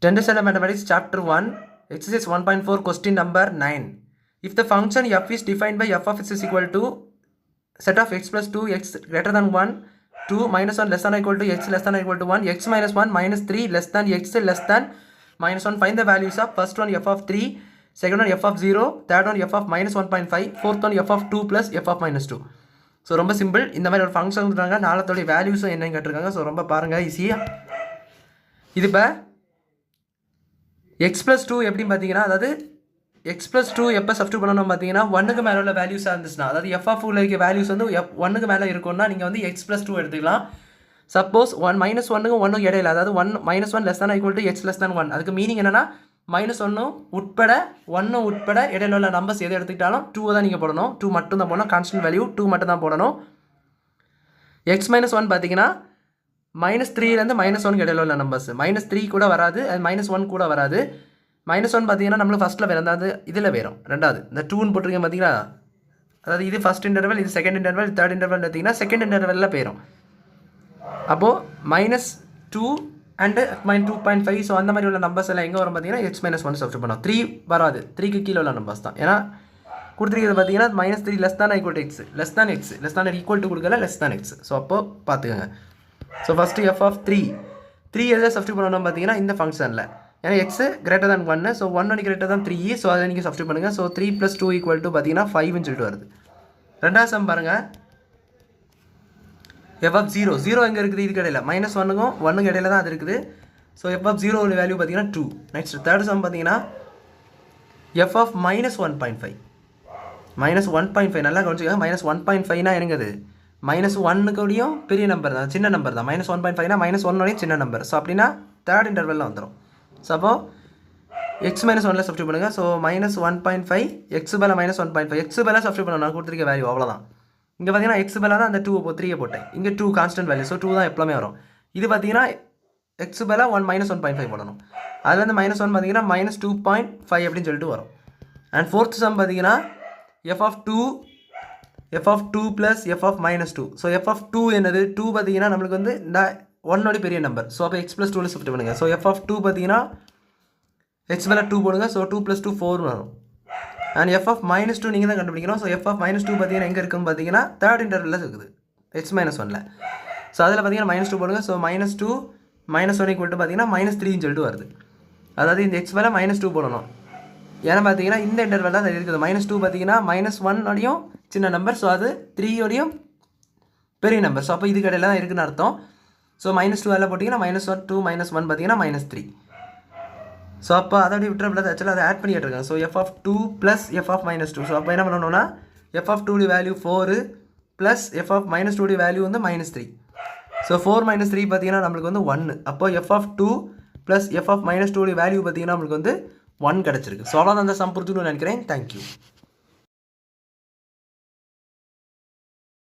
General Mathematics Chapter 1 Exercise 1.4 Question number 9. If the function f is defined by f of x is equal to set of x plus 2 x greater than 1 2 minus 1 less than or equal to x less than or equal to 1 x minus 1 minus 3 less than x less than minus 1, find the values of first one f of 3, second one f of 0, third one f of minus 1.5, fourth one f of 2 plus f of minus 2. So ரொம்ப simple. இந்த மாதிரி ஒரு function கொடுத்துருக்காங்க, நாளத்தோடைய வேல்யூஸும் என்னன்னு கேட்டிருக்காங்க. So ரொம்ப பாருங்கள் ஈஸியாக. இது இப்போ எக்ஸ் ப்ளஸ் 2 எப்படின்னு பார்த்தீங்கன்னா, அதாவது எக்ஸ் ப்ளஸ் 2 எப்போ சப்ஸ்டியூட் பண்ணணும் பார்த்தீங்கன்னா, ஒன்றுக்கு மேலே உள்ள வேல்யூஸாக இருந்துச்சுன்னா, அதாவது எஃப் ஆஃப் இருக்க வேல்யூஸ் வந்து ஒன்றுக்கு மேலே இருக்கும்னா நீங்கள் வந்து எக்ஸ் ப்ளஸ் 2 எடுத்துக்கலாம். சப்போஸ் மைனஸ் ஒன்றுக்கும் ஒன்றுக்கு இடையில, அதாவது -1 லெஸ் தான் ஈக்குவல் டு எக்ஸ் லெஸ் தான் 1. அதுக்கு மீனிங் என்னன்னா -1 உட்பட 1 உட்பட இடையில உள்ள நம்பர்ஸ் எதை எடுத்துக்கிட்டாலும் 2 தான் நீங்கள் போடணும். 2 மட்டும் தான் போடணும். கான்ஸ்டன்ட் வேல்யூ 2 மட்டும் தான் போடணும். எக்ஸ் -1 பார்த்தீங்கன்னா -3லேருந்து -1 இடையில உள்ள நம்பர்ஸ். -3 கூட வராது, அது -1 கூட வராது. -1 பார்த்தீங்கன்னா நம்மளுக்கு ஃபஸ்ட்டில் வேறு, அதாவது இதில் வேறும் ரெண்டாவது இந்த 2ன்னு போட்டிருக்கேன் பார்த்தீங்களா, அதாவது இது ஃபஸ்ட் இன்டர்வல், இது செகண்ட் இன்டர்வல், தேர்ட் இன்டர்வல் பார்த்தீங்கன்னா செகண்ட் இன்டர்வலில் போயிடும். அப்போது -2 அண்டு -2.5. ஸோ அந்த மாதிரி உள்ள நம்பர்ஸ் எல்லாம் எங்கே வரும் பார்த்தீங்கன்னா எக்ஸ் -1 சப்ஸ்டியூட் பண்ணோம். 3 வராது, 3க்கு கீழே உள்ள நம்பர்ஸ் தான். ஏன்னா கொடுத்துருக்கிறது பார்த்தீங்கன்னா -3 லெஸ் தான் ஈக்குவல் டு எக்ஸ், லெஸ் தான் எக்ஸ், லெஸ் தான் ஈக்குவல் டு கொடுக்கல, லெஸ் தான் எக்ஸ். ஸோ அப்போது பார்த்துக்கோங்க. ஸோ ஃபஸ்ட்டு எஃப் ஆஃப் 3 எதை சப்ஸ்டியூட் பண்ணணும் பார்த்தீங்கன்னா இந்த ஃபங்க்ஷனில், ஏன்னா X greater than 1, so 1 greater than 3, so அதை நீங்கள் சப்ஸ்டியூட் பண்ணுங்கள். ஸோ 3 + 2 ஈக்குவல் டு பார்த்தீங்கன்னா 5ன்னு சொல்லிட்டு வருது. ரெண்டாவது சம் பாருங்கள், எஃப் ஆஃப் 0 எங்கே இருக்குது, இதுக்கு இடையில -1க்கும் 1க்கு இடையில தான் அது இருக்குது. ஸோ எஃப் ஆஃப் 0 வேல்யூ பார்த்தீங்கன்னா 2. நெக்ஸ்ட் தேர்ட் சம் பார்த்தீங்கன்னா எஃப் ஆஃப் -1.5 நல்லா கவனிச்சுக்கோங்க. -1.5னா என்னங்குது, -1க்குடையும் பெரிய நம்பர் தான், சின்ன நம்பர் தான். -1.5னா -1னுடைய சின்ன நம்பர். ஸோ அப்படின்னா தேர்ட் இன்டர்வலில் வந்துடும். ஸோ அப்போது எக்ஸ் -1ல் சப்ஸ்டியூட் பண்ணுங்கள். ஸோ -1.5 எக்ஸ் மேலே -1.5 எக்ஸ் மேலே சப்ஸ்டியூட் பண்ணணும். நான் கொடுத்துருக்க வேல்யூ அவ்வளோதான். இங்கே பார்த்தீங்கன்னா எக்ஸ் மேலே தான் அந்த 3 போட்டேன். இங்கே 2 கான்ஸ்டன்ட் வேல்யூ, ஸோ 2 தான் எப்பவுமே வரும். இது பார்த்தீங்கன்னா எக்ஸ் மேலே -1.5 போடணும். அதில் வந்து -1 பார்த்தீங்கன்னா -2.5 அப்படின்னு சொல்லிட்டு வரும். அண்ட் ஃபோர்த் சம் பார்த்தீங்கன்னா F of 2 plus F of -2. So F of 2 என்னது, 2 பார்த்தீங்கன்னா நம்மளுக்கு வந்து இந்த 1 பெரிய நம்பர். ஸோ அப்போ எக்ஸ் + 2ல் ஷிஃப்ட் பண்ணுங்கள். ஸோ எஃப் ஆஃப் 2 பார்த்தீங்கன்னா எக்ஸ் மேலே 2 போடுங்க. ஸோ 2 + 2 4 வரும். அண்ட் எஃப் ஆஃப் -2 நீங்கள் தான் கண்டுபிடிக்கணும். ஸோ எஃப் ஆஃப் -2 பார்த்தீங்கன்னா எங்கே இருக்குன்னு பார்த்தீங்கன்னா தேர்ட் இன்டர்வலில் இருக்குது, எக்ஸ் -1ல். ஸோ அதில் பார்த்தீங்கன்னா -2 போடுங்க. ஸோ -2 -1 ஈக்குவல் டு பார்த்தீங்கன்னா -3ன்னு சொல்லிட்டு வருது. அதாவது இந்த எக்ஸ் மேலே -2 போடணும். ஏன்னா பார்த்தீங்கன்னா இந்த இன்டர்வல் தான் இருக்குது. -2 பார்த்தீங்கன்னா -1 சின்ன நம்பர், ஸோ அது 3 பெரிய நம்பர். ஸோ அப்போ இதுக்கு இடையில தான் இருக்குதுன்னு அர்த்தம். ஸோ -2 எல்லாம் போட்டிங்கன்னா -2 -1 பார்த்தீங்கன்னா -3. ஸோ அப்போ அதோடய விட்டுறப்படாது, ஆக்சுவலாக அதை ஆட் பண்ணி கேட்டிருக்காங்க. So F of 2 plus F of -2. So அப்போ என்ன பண்ணணும்னா F of 2 value 4 plus F of -2 value வந்து -3. ஸோ 4 - 3 பார்த்தீங்கன்னா நம்மளுக்கு வந்து 1. அப்போ F of 2 plus F of -2 value பார்த்தீங்கன்னா நம்மளுக்கு வந்து 1 கிடச்சிருக்கு. ஸோ அவ்வளோதான் அந்த சம் புரிஞ்சுக்கணும்னு நினைக்கிறேன். தேங்க்யூ.